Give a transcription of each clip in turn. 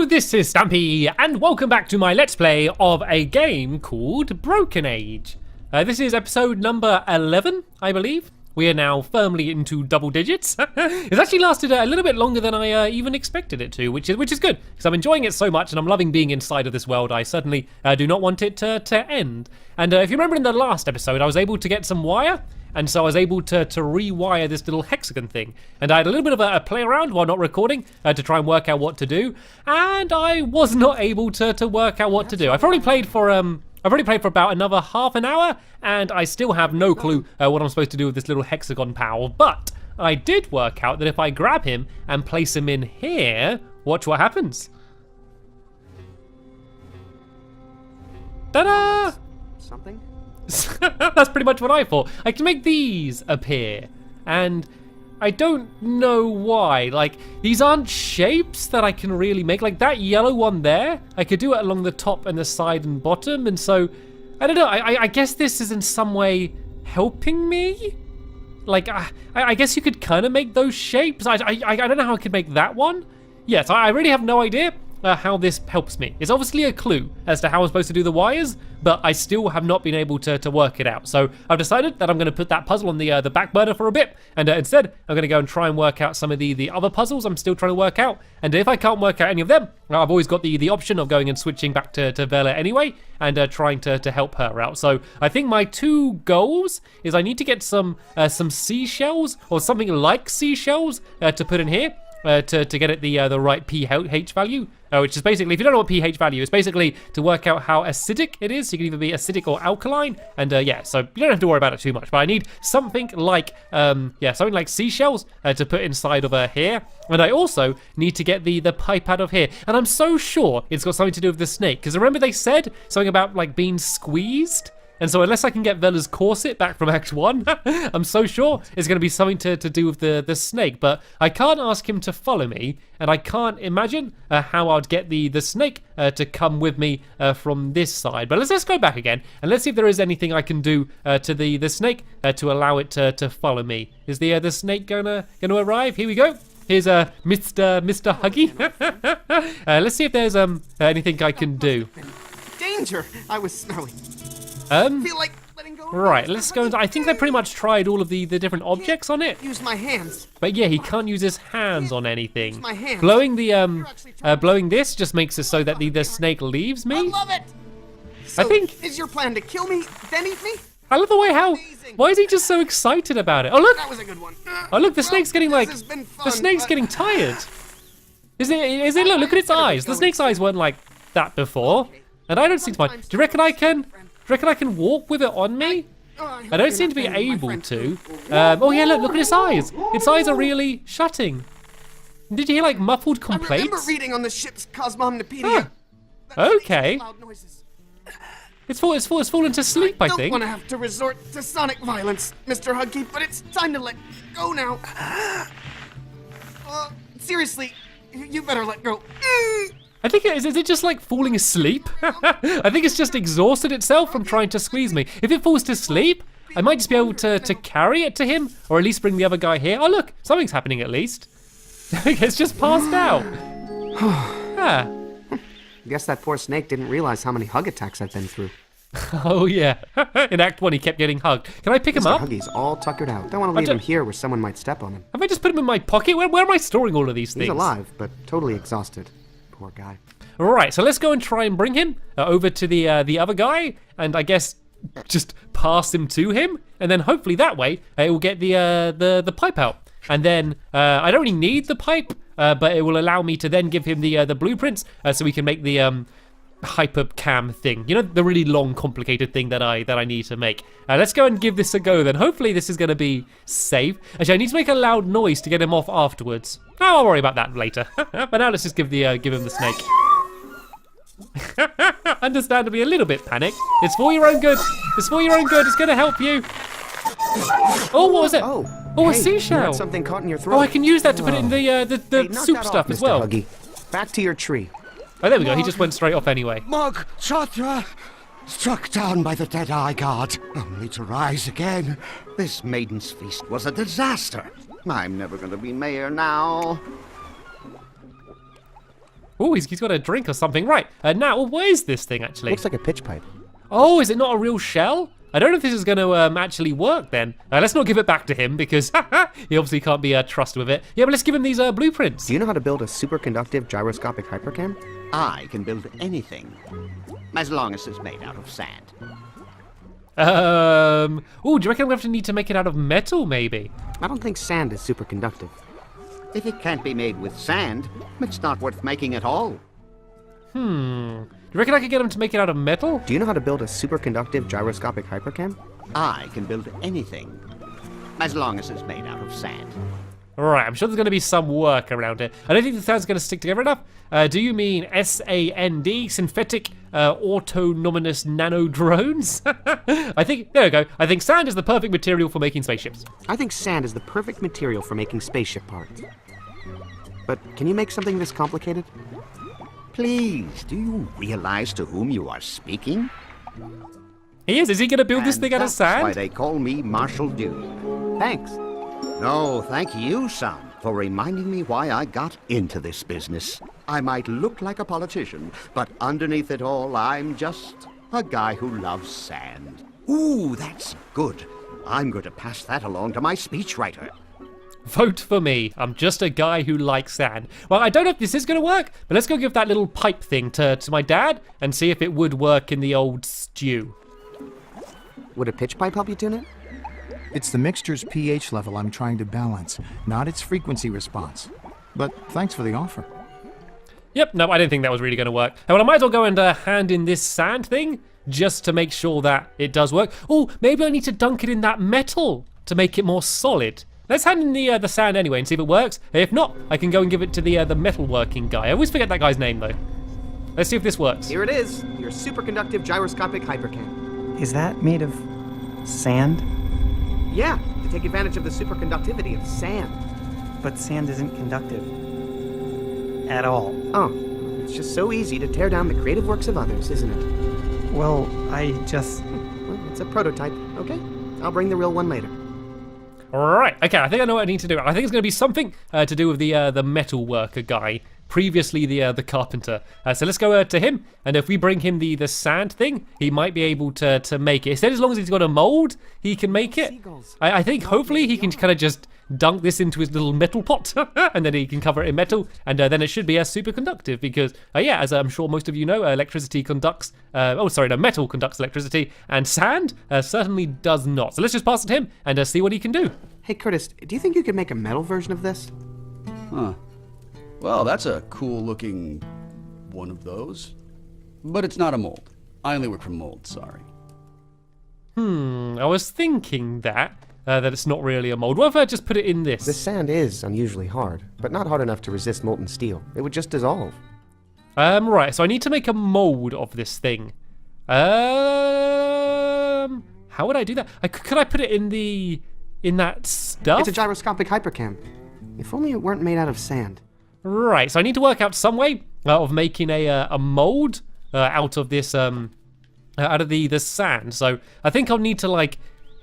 Hello, this is Stampy, and welcome back to my Let's Play of a game called Broken Age. This is episode number 11, I believe. We are now firmly into double digits. It's actually lasted a little bit longer than I even expected it to, which is good, because I'm enjoying it so much and I'm loving being inside of this world. I certainly do not want it to end. And if you remember in the last episode, I was able to get some wire, and so I was able to rewire this little hexagon thing. And I had a little bit of a play around while not recording to try and work out what to do. And I was not able to work out what to do. I've already played for about another half an hour, and I still have no clue what I'm supposed to do with this little hexagon pal. But I did work out that if I grab him and place him in here, watch what happens. Ta-da! Something? That's pretty much what I thought. I can make these appear, and I don't know why. Like, these aren't shapes that I can really make. Like that yellow one there, I could do it along the top and the side and bottom, and so, I don't know, I guess this is in some way helping me? Like, I guess you could kind of make those shapes. I don't know how I could make that one. Yes, I really have no idea how this helps me. It's obviously a clue as to how I'm supposed to do the wires, but I still have not been able to work it out. So I've decided that I'm going to put that puzzle on the back burner for a bit, and instead I'm going to go and try and work out some of the other puzzles I'm still trying to work out. And if I can't work out any of them, I've always got the option of going and switching back to Vela anyway, and trying to help her out. So I think my two goals is I need to get some seashells, or something like seashells, to put in here. To get it the right pH value, which is basically, if you don't know what pH value is, basically to work out how acidic it is. So you can either be acidic or alkaline, and yeah, so you don't have to worry about it too much. But I need something like something like seashells to put inside of here, and I also need to get the pipe out of here. And I'm so sure it's got something to do with the snake, because remember they said something about like being squeezed. And so unless I can get Vela's corset back from Act 1, I'm so sure it's going to be something to do with the snake. But I can't ask him to follow me, and I can't imagine how I'd get the snake to come with me from this side. But let's go back again, and let's see if there is anything I can do to the snake to allow it to follow me. Is the snake gonna arrive? Here we go. Here's Mr. Huggy. Let's see if there's anything I can do. Danger! I was smelling. Feel like letting go. Right, let's go. I think I pretty much tried all of the different objects on it. Use my hands. But yeah, he can't use his hands on anything. Use my hands. Blowing blowing this just makes it so that the snake leaves me. I love it. So I think. Is your plan to kill me, then eat me? I love the way how. Amazing. Why is he just so excited about it? Oh look! That was a good one. Oh look, the snake's getting like. This has been fun, The snake's but getting tired. Is it? Look at its eyes. The snake's eyes weren't like that before, and I don't seem to mind. Do you reckon I can? Walk with it on me? I don't seem to be able to. Oh yeah, look at its eyes. Its eyes are really shutting. Did you hear like muffled I remember complaints? reading on the ship's Cosmomnopedia. Okay. Loud noises. It's fallen to sleep, I Don't think. want to have to resort to sonic violence, Mr. Huggy, but it's time to let go now. Seriously, you better let go. I think is it just like falling asleep? I think it's just exhausted itself from trying to squeeze me. If it falls to sleep, I might just be able to carry it to him, or at least bring the other guy here. Oh look, something's happening at least. It's just passed out. Ah. Guess that poor snake didn't realize how many hug attacks I've been through. Oh yeah. In Act 1 he kept getting hugged. Can I pick him up? Huggy's all tuckered out. Don't want to leave him here where someone might step on him. Have I just put him in my pocket? Where am I storing all of these things? He's alive, but totally exhausted. Poor guy. Alright, so let's go and try and bring him over to the other guy, and I guess just pass him to him, and then hopefully that way it will get the pipe out. And then I don't really need the pipe, but it will allow me to then give him the blueprints so we can make the hypercam thing. You know, the really long, complicated thing that I need to make. Let's go and give this a go then. Hopefully this is going to be safe. Actually, I need to make a loud noise to get him off afterwards. No, I'll worry about that later. But now let's just give him the snake. Understandably a little bit panicked. It's for your own good. It's for your own good. It's going to help you. Oh, what was it? Oh, a hey, seashell. you had something caught in your throat. Oh, I can use that to put it in the Hey, knock soup that stuff off, as Mr. well. Huggy. Back to your tree. Oh, there we go. He just went straight off anyway. Mog Chatra, struck down by the Dead-Eye God, only to rise again. This maiden's feast was a disaster. I'm never going to be mayor now. Oh, he's got a drink or something. Right, now, what is this thing actually? Looks like a pitch pipe. Oh, is it not a real shell? I don't know if this is going to actually work then. Let's not give it back to him because he obviously can't be trusted with it. Yeah, but let's give him these blueprints. Do you know how to build a superconductive gyroscopic hypercam? I can build anything, as long as it's made out of sand. Oh, do you reckon we have to need to make it out of metal maybe? I don't think sand is superconductive. If it can't be made with sand, it's not worth making at all. Do you reckon I could get him to make it out of metal? Do you know how to build a superconductive gyroscopic hypercam? I can build anything, as long as it's made out of sand. Alright, I'm sure there's going to be some work around it. I don't think the sound's going to stick together enough. Do you mean SAND, synthetic autonomous nano drones? I think, there we go. I think sand is the perfect material for making spaceships. I think sand is the perfect material for making spaceship parts. But can you make something this complicated? Please, do you realize to whom you are speaking? He is he going to build this And thing out of that's why sand? they call me Marshal Dude. Thanks. No, thank you, son, for reminding me why I got into this business. I might look like a politician, but underneath it all, I'm just a guy who loves sand. Ooh, that's good. I'm going to pass that along to my speechwriter. Vote for me. I'm just a guy who likes sand. Well, I don't know if this is going to work, but let's go give that little pipe thing to my dad and see if it would work in the old stew. Would a pitch pipe help you tune it? It's the mixture's pH level I'm trying to balance, not its frequency response. But thanks for the offer. Yep, no, I didn't think that was really going to work. Well, I might as well go and hand in this sand thing just to make sure that it does work. Oh, maybe I need to dunk it in that metal to make it more solid. Let's hand in the sand anyway and see if it works. If not, I can go and give it to the metalworking guy. I always forget that guy's name though. Let's see if this works. Here it is, your superconductive gyroscopic hypercam. Is that made of sand? Yeah, to take advantage of the superconductivity of sand. But sand isn't conductive. At all. Oh, it's just so easy to tear down the creative works of others, isn't it? Well, I just... Well, it's a prototype, okay? I'll bring the real one later. Alright, okay, I think I know what I need to do. I think it's going to be something to do with the metal worker guy. Previously the carpenter. So let's go to him, and if we bring him the sand thing, he might be able to make it. He said as long as he's got a mold, he can make it. I think hopefully he can kind of just dunk this into his little metal pot, and then he can cover it in metal, and then it should be superconductive because, yeah, as I'm sure most of you know, electricity conducts, metal conducts electricity, and sand certainly does not. So let's just pass it to him and see what he can do. Hey, Curtis, do you think you could make a metal version of this? Huh. Well, that's a cool-looking one of those. But it's not a mold. I only work for molds, sorry. I was thinking that it's not really a mold. What if I just put it in this? The sand is unusually hard, but not hard enough to resist molten steel. It would just dissolve. Right, so I need to make a mold of this thing. How would I do that? Could I put it in that stuff? It's a gyroscopic hypercam. If only it weren't made out of sand. Right, so I need to work out some way of making a mold out of this out of the sand. So I think I'll need to like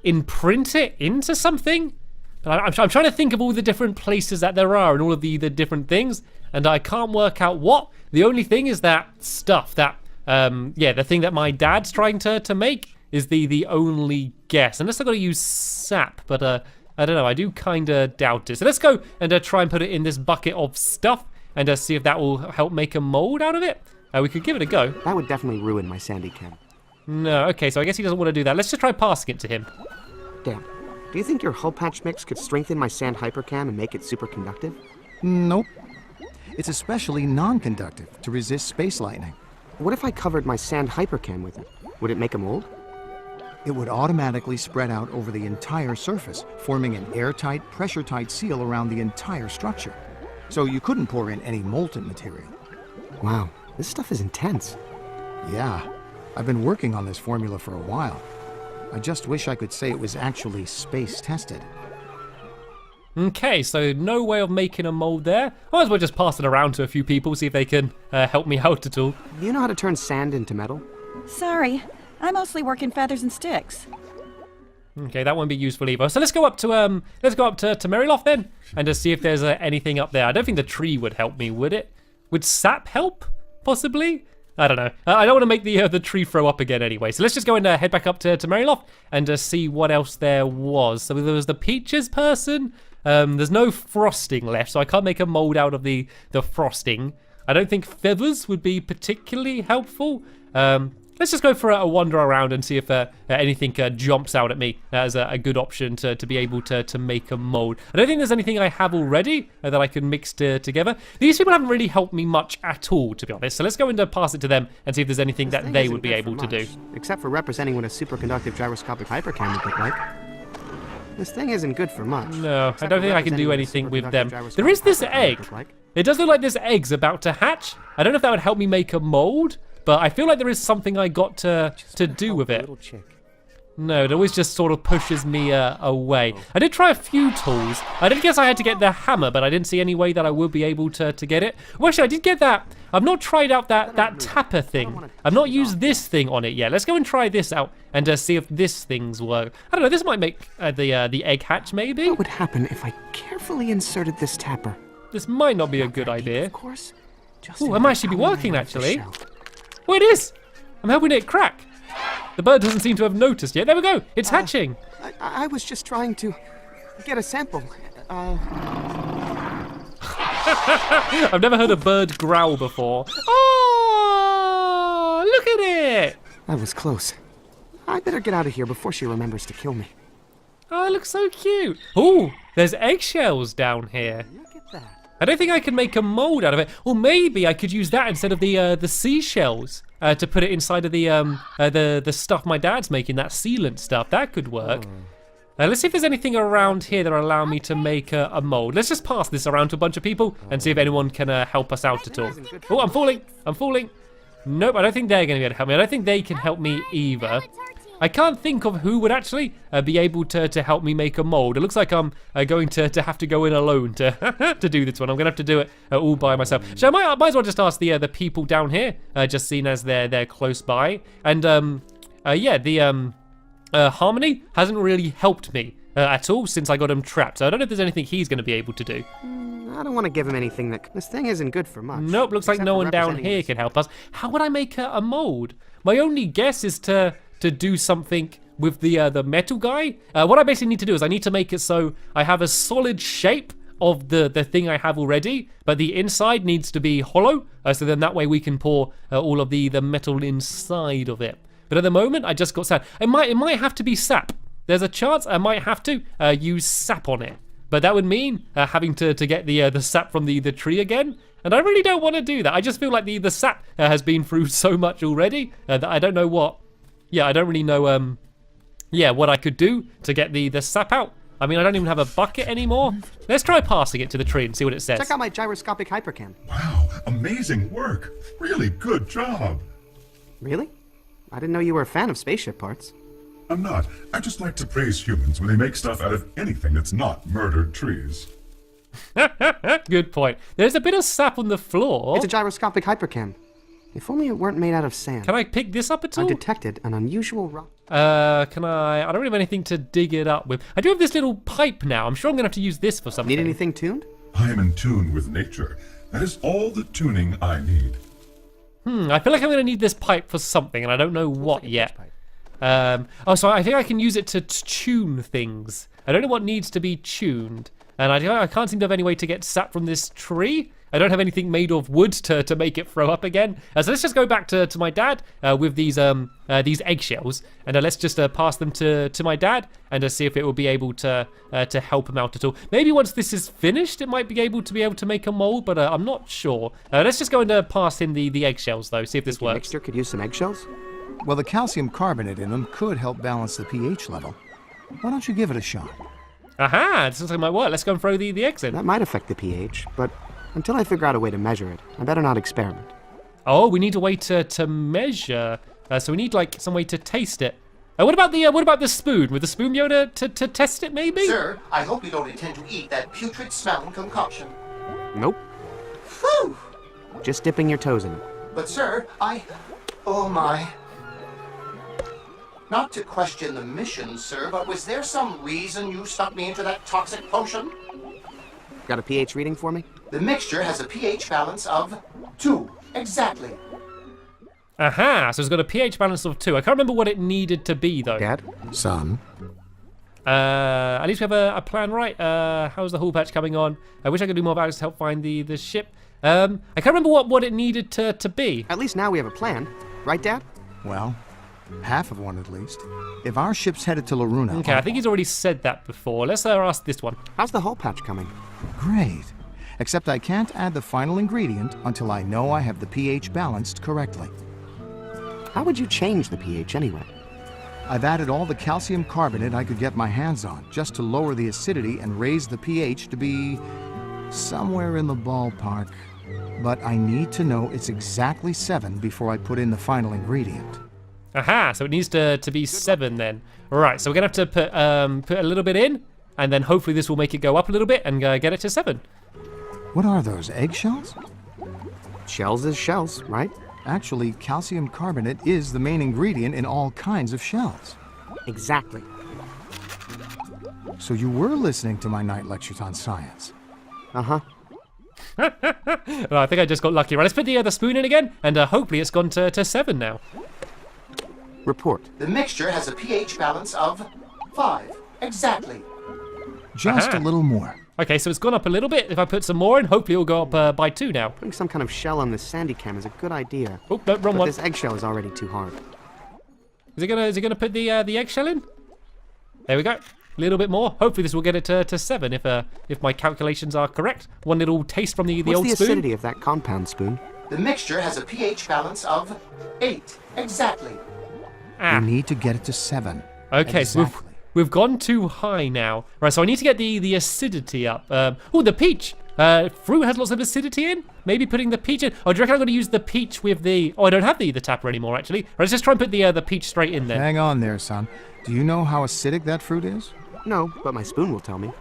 imprint it into something. But I'm trying to think of all the different places that there are and all of the different things, and I can't work out what. The only thing is that stuff that the thing that my dad's trying to make is the only guess. Unless I've got to use sap, but I don't know, I do kind of doubt it. So let's go and try and put it in this bucket of stuff and see if that will help make a mold out of it. We could give it a go. That would definitely ruin my sandy cam. No, okay, so I guess he doesn't want to do that. Let's just try passing it to him. Damn. Do you think your hull patch mix could strengthen my sand hypercam and make it superconductive? Nope. It's especially non-conductive to resist space lightning. What if I covered my sand hypercam with it? Would it make a mold? It would automatically spread out over the entire surface, forming an airtight, pressure-tight seal around the entire structure. So you couldn't pour in any molten material. Wow, this stuff is intense. Yeah, I've been working on this formula for a while. I just wish I could say it was actually space-tested. Okay, so no way of making a mold there. I might as well just pass it around to a few people, see if they can help me out at all. Do you know how to turn sand into metal? Sorry, I mostly work in feathers and sticks. Okay, that won't be useful either. So let's go up to Meriloft then, and just see if there's anything up there. I don't think the tree would help me, would it? Would sap help? Possibly? I don't know. I don't want to make the tree throw up again anyway. So let's just go and head back up to Maryloft and see what else there was. So there was the peaches person. There's no frosting left, so I can't make a mold out of the frosting. I don't think feathers would be particularly helpful. Let's just go for a wander around and see if anything jumps out at me as a good option to be able to make a mold. I don't think there's anything I have already that I can mix together. These people haven't really helped me much at all, to be honest. So let's go and pass it to them and see if there's anything that they would be able to do. Except for representing what a superconductive gyroscopic hypercam would look like. This thing isn't good for much. No, I don't think I can do anything with them. There is this egg. It does look like this egg's about to hatch. I don't know if that would help me make a mold, but I feel like there is something I got to do with it. No, it always just sort of pushes me away. I did try a few tools. I did guess I had to get the hammer, but I didn't see any way that I would be able to get it. Well, actually, I did get that. I've not tried out that tapper thing. I've not used this thing on it yet. Let's go and try this out and see if this thing's work. I don't know, this might make the egg hatch, maybe? What would happen if I carefully inserted this tapper? This might not be a good idea. Of course. Oh, it might actually be working, actually. Oh, it is! I'm helping it crack. The bird doesn't seem to have noticed yet. There we go. It's hatching. I was just trying to get a sample. I've never heard a bird growl before. Oh, look at it. That was close. I better get out of here before she remembers to kill me. Oh, it looks so cute. Oh, there's eggshells down here. Look at that. I don't think I can make a mold out of it. Or maybe I could use that instead of the seashells to put it inside of the stuff my dad's making, that sealant stuff. That could work. Let's see if there's anything around here that will allow me to make a mold. Let's just pass this around to a bunch of people and see if anyone can help us out at all. Oh, I'm falling. I'm falling. Nope, I don't think they're going to be able to help me. I don't think they can help me either. I can't think of who would actually be able to help me make a mold. It looks like I'm going to have to go in alone to to do this one. I'm going to have to do it all by myself. So I might as well just ask the people down here, just seeing as they're close by. And yeah, the Harmony hasn't really helped me at all since I got him trapped. So I don't know if there's anything he's going to be able to do. I don't want to give him anything that... This thing isn't good for much. Nope, looks like no one down here can help us. How would I make a mold? My only guess is to do something with the metal guy. What I basically need to do is I need to make it so I have a solid shape of the thing I have already, but the inside needs to be hollow, so then that way we can pour all of the metal inside of it. But at the moment, I just got sand. It might have to be sap. There's a chance I might have to use sap on it. But that would mean having to get the sap from the tree again. And I really don't want to do that. I just feel like the sap has been through so much already that I don't know what. Yeah, I don't really know what I could do to get the sap out. I mean, I don't even have a bucket anymore. Let's try passing it to the tree and see what it says. Check out my gyroscopic hypercam. Wow, amazing work. Really good job. Really? I didn't know you were a fan of spaceship parts. I'm not. I just like to praise humans when they make stuff out of anything that's not murdered trees. Good point. There's a bit of sap on the floor. It's a gyroscopic hypercam. If only it weren't made out of sand. Can I pick this up at all? I detected an unusual rock. Can I don't really have anything to dig it up with. I do have this little pipe now. I'm sure I'm going to have to use this for something. Need anything tuned? I am in tune with nature. That is all the tuning I need. I feel like I'm going to need this pipe for something, and I don't know what yet. So I think I can use it to tune things. I don't know what needs to be tuned. And I can't seem to have any way to get sap from this tree. I don't have anything made of wood to make it throw up again. So let's just go back to my dad with these eggshells, and let's just pass them to my dad and see if it will be able to help him out at all. Maybe once this is finished, it might be able to make a mold, but I'm not sure. Let's just go and pass in the eggshells though, see if this works. Mixture could use some eggshells? Well, the calcium carbonate in them could help balance the pH level. Why don't you give it a shot? Aha, this looks like it might work. Let's go and throw the eggs in. That might affect the pH, but until I figure out a way to measure it, I better not experiment. Oh, we need a way to measure. So we need like some way to taste it. What about the spoon? Would the spoon be able to test it maybe? Sir, I hope you don't intend to eat that putrid-smelling concoction. Nope. Phew! Just dipping your toes in it. But sir, oh my. Not to question the mission, sir, but was there some reason you stuck me into that toxic potion? Got a pH reading for me? The mixture has a pH balance of 2, exactly. Aha, so it's got a pH balance of 2. I can't remember what it needed to be, though. Dad? Son, At least we have a plan, right? How's the hull patch coming on? I wish I could do more values to help find the ship. I can't remember what it needed to be. At least now we have a plan. Right, Dad? well, half of one at least. If our ship's headed to Loruna... Okay, I think he's already said that before. Let's ask this one. How's the hull patch coming? Great. Except I can't add the final ingredient until I know I have the pH balanced correctly. How would you change the pH anyway? I've added all the calcium carbonate I could get my hands on, just to lower the acidity and raise the pH to be somewhere in the ballpark. But I need to know it's exactly 7 before I put in the final ingredient. Aha, so it needs to be 7 then. Right, so we're gonna have to put a little bit in, and then hopefully this will make it go up a little bit and get it to 7. What are those, eggshells? Shells is shells, right? Actually, calcium carbonate is the main ingredient in all kinds of shells. Exactly. So you were listening to my night lectures on science. Uh-huh. Well, I think I just got lucky. Right, let's put the spoon in again, and hopefully it's gone to 7 now. Report. The mixture has a pH balance of 5, exactly. Just Aha. a little more. Okay, so it's gone up a little bit. If I put some more in, hopefully it'll go up by 2 now. Putting some kind of shell on this sandy cam is a good idea. Oh, no, wrong But one. this eggshell is already too hard. Is it gonna put the eggshell in? There we go. A little bit more. Hopefully this will get it to 7 if my calculations are correct. One little taste from the What's old the spoon. acidity of that compound, Spoon? The mixture has a pH balance of 8, exactly. Ah. We need to get it to 7. Okay, so Exactly. we've gone too high now. Right, so I need to get the acidity up. Oh, the peach. Fruit has lots of acidity in. Maybe putting the peach in. Oh, do you reckon I'm going to use the peach with the... Oh, I don't have the tapper anymore, actually. Right, let's just try and put the peach straight in there. Hang on there, son. Do you know how acidic that fruit is? No, but my spoon will tell me.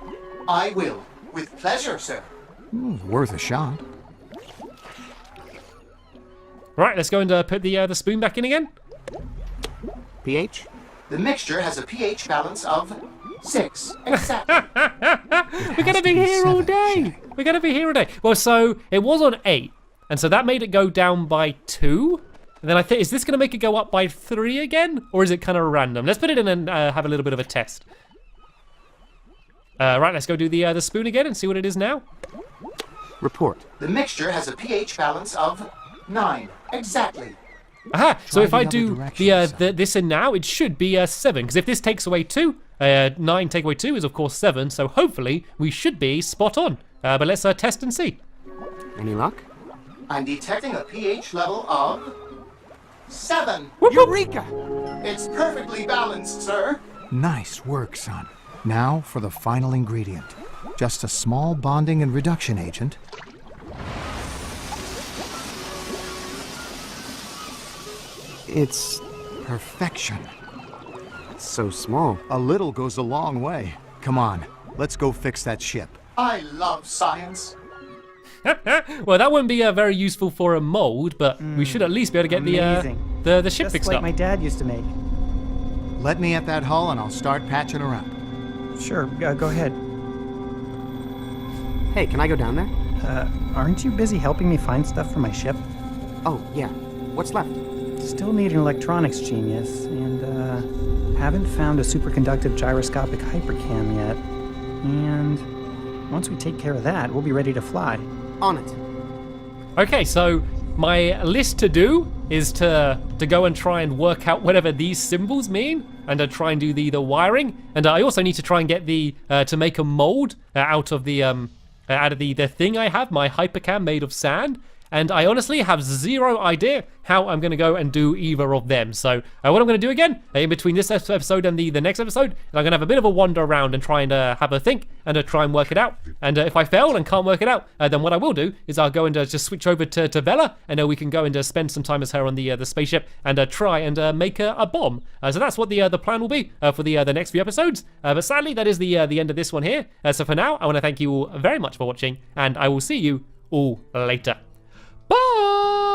I will. With pleasure, sir. Worth a shot. Right, let's go and put the spoon back in again. pH? The mixture has a pH balance of 6, exactly. We're going to be here all day. We're going to be here all day. Well, so it was on 8, and so that made it go down by 2. And then I think, is this going to make it go up by 3 again? Or is it kind of random? Let's put it in and have a little bit of a test. Right, let's go do the spoon again and see what it is now. Report. The mixture has a pH balance of 9, exactly. Aha, so Try if I the do other direction, this in now, it should be 7. Because if this takes away 2, 9 take away 2 is of course 7. So hopefully we should be spot on. But let's test and see. Any luck? I'm detecting a pH level of 7. Eureka! It's perfectly balanced, sir. Nice work, son. Now for the final ingredient. Just a small bonding and reduction agent. It's Perfection. so small. A little goes a long way. Come on, let's go fix that ship. I love science. Well, that wouldn't be very useful for a mold, but we should at least be able to get Amazing. the ship Just fixed like up. my dad used to make. Let me at that hull and I'll start patching her up. Sure, go ahead. Hey, can I go down there? Aren't you busy helping me find stuff for my ship? Oh, yeah. What's left? Still need an electronics genius, and haven't found a superconductive gyroscopic hypercam yet. And once we take care of that, we'll be ready to fly. On it. Okay, so my list to do is to go and try and work out whatever these symbols mean, and to try and do the wiring. And I also need to try and get the to make a mold out of the thing I have, my hypercam made of sand. And I honestly have zero idea how I'm going to go and do either of them. So what I'm going to do again, in between this episode and the next episode, is I'm going to have a bit of a wander around and try and have a think and try and work it out. And if I fail and can't work it out, then what I will do is I'll go and just switch over to Vela, and we can go and spend some time as her on the spaceship and try and make a bomb. So that's what the plan will be for the next few episodes. But sadly, that is the end of this one here. So for now, I want to thank you all very much for watching, and I will see you all later. Bye!